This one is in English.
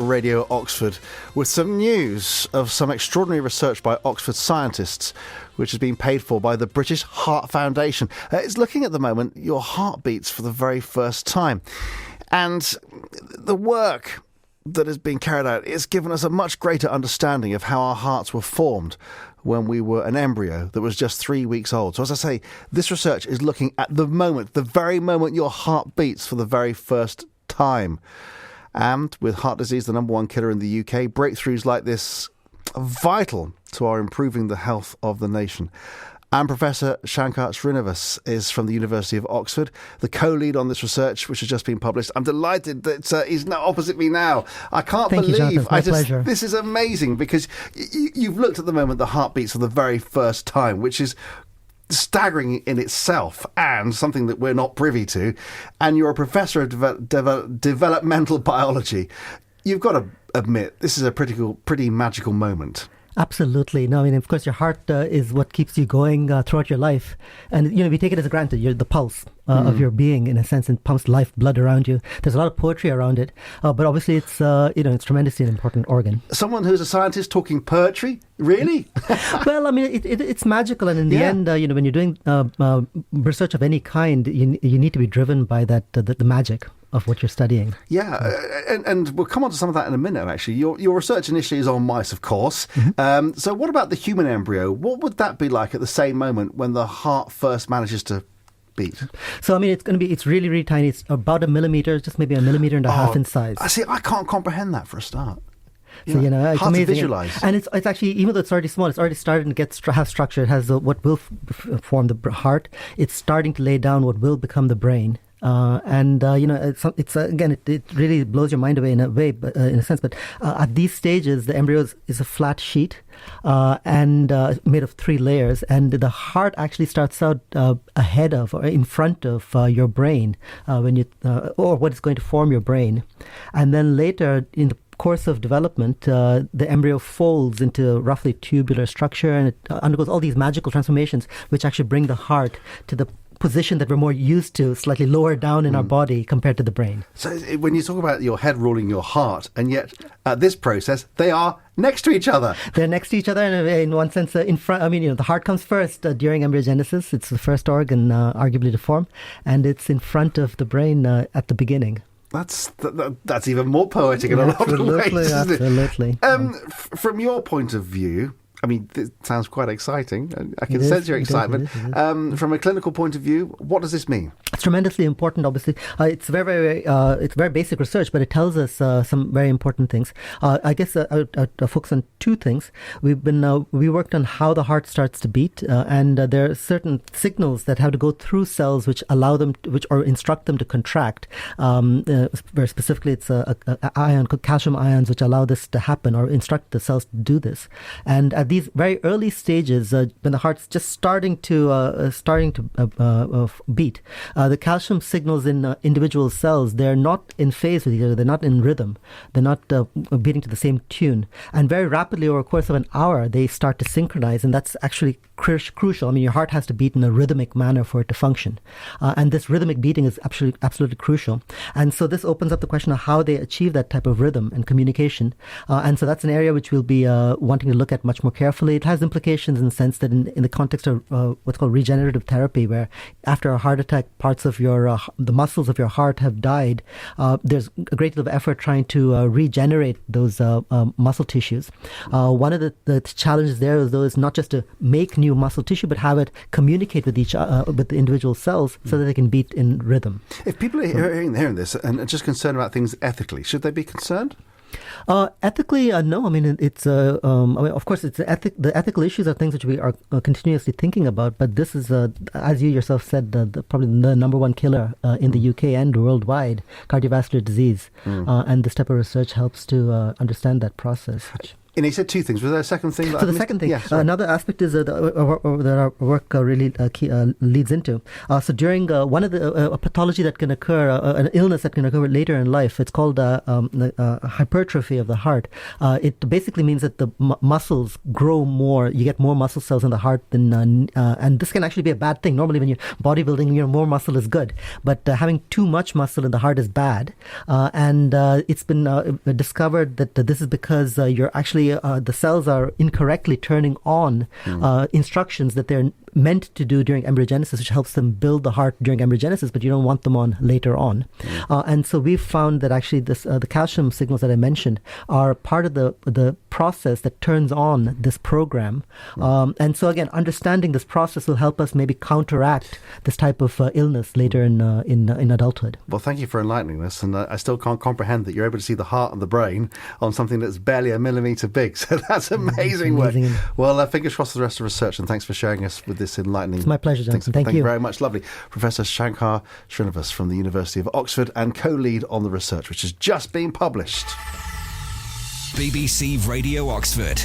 Radio Oxford with some news of some extraordinary research by Oxford scientists, which has been paid for by the British Heart Foundation. It's looking at the moment your heartbeats for the very first time. And the work that has been carried out has given us a much greater understanding of how our hearts were formed when we were an embryo that was just 3 weeks old. So as I say, this research is looking at the moment, the very moment your heart beats for the very first time. And with heart disease the number one killer in the UK, breakthroughs like this are vital to our improving the health of the nation. And Professor Shankar Srinivas is from the University of Oxford, the co-lead on this research, which has just been published. I'm delighted that he's now opposite me now. I can't believe. Pleasure. This is amazing because you've looked at the moment the heartbeats for the very first time, which is staggering in itself and something that we're not privy to. And you're a professor of developmental biology. You've got to admit this is a pretty magical moment. Absolutely. No, I mean, of course, your heart is what keeps you going throughout your life. And, we take it as granted. You're the pulse of your being, in a sense, and pumps life blood around you. There's a lot of poetry around it. But obviously, it's, it's tremendously an important organ. Someone who's a scientist talking poetry? Really? Well, I mean, it's magical. And in the end, when you're doing research of any kind, you need to be driven by that the magic of what you're studying. Yeah, and we'll come on to some of that in a minute, actually. Your research initially is on mice, of course. Mm-hmm. So what about the human embryo? What would that be like at the same moment when the heart first manages to beat? So, I mean, it's really, really tiny. It's about a millimeter, just maybe a millimeter and a half in size. I see. I can't comprehend that for a start. So, it's hard amazing. to visualize. And it's actually, even though it's already small, it's already started to have structure. It has what will form the heart. It's starting to lay down what will become the brain. It's again, it really blows your mind away in a sense. But at these stages, the embryo is a flat sheet and made of 3 layers, and the heart actually starts out ahead of or in front of your brain or what is going to form your brain, and then later in the course of development, the embryo folds into roughly tubular structure, and it undergoes all these magical transformations, which actually bring the heart to the position that we're more used to, slightly lower down in our body compared to the brain. So when you talk about your head ruling your heart, and yet at this process, they are next to each other. They're next to each other, and in one sense, in front. I mean, the heart comes first during embryogenesis. It's the first organ, arguably, to form, and it's in front of the brain at the beginning. That's even more poetic in a lot of ways, isn't it? Absolutely. From your point of view, I mean, it sounds quite exciting. I can sense your excitement. From a clinical point of view, what does this mean? It's tremendously important, obviously. It's very basic research, but it tells us some very important things. I guess I would focus on 2 things. We worked on how the heart starts to beat, and there are certain signals that have to go through cells which allow them, or instruct them to contract. Very specifically, it's calcium ions, which allow this to happen or instruct the cells to do this. And at these very early stages, when the heart's just starting to beat, the calcium signals in individual cells, they're not in phase with each other. They're not in rhythm. They're not beating to the same tune. And very rapidly, over a course of an hour, they start to synchronize, and that's actually crucial. I mean, your heart has to beat in a rhythmic manner for it to function. And this rhythmic beating is absolutely crucial. And so this opens up the question of how they achieve that type of rhythm and communication. And so that's an area which we'll be wanting to look at much more carefully. It has implications in the sense that in the context of what's called regenerative therapy, where after a heart attack, parts of the muscles of your heart have died, there's a great deal of effort trying to regenerate those muscle tissues. One of the challenges there, though, is not just to make new muscle tissue, but have it communicate with with the individual cells so that they can beat in rhythm. If people are hearing this and are just concerned about things ethically, should they be concerned? Ethically, no. I mean, it's of course, the ethical issues are things which we are continuously thinking about. But this is, as you yourself said, probably the number one killer in the UK and worldwide, cardiovascular disease. And this type of research helps to understand that process. And he said two things. Was there a second thing? So the second thing, another aspect is that our work really leads into. So during one of the a pathology that can occur, an illness that can occur later in life, it's called hypertrophy of the heart. It basically means that the muscles grow more. You get more muscle cells in the heart than, and this can actually be a bad thing. Normally, when you're bodybuilding, more muscle is good, but having too much muscle in the heart is bad. And it's been discovered that this is because you're actually the cells are incorrectly turning on instructions that they're meant to do during embryogenesis, which helps them build the heart during embryogenesis, but you don't want them on later on. And so we've found that actually the calcium signals that I mentioned are part of the process that turns on this program. And so again, understanding this process will help us maybe counteract this type of illness later in adulthood. Well, thank you for enlightening us, and I still can't comprehend that you're able to see the heart and the brain on something that's barely a millimetre big. So that's amazing work. Well, fingers crossed for the rest of the research, and thanks for sharing us with this enlightening. It's my pleasure, Jonathan. Thank you very much. Lovely. Professor Shankar Srinivas from the University of Oxford and co-lead on the research, which has just been published. BBC Radio Oxford.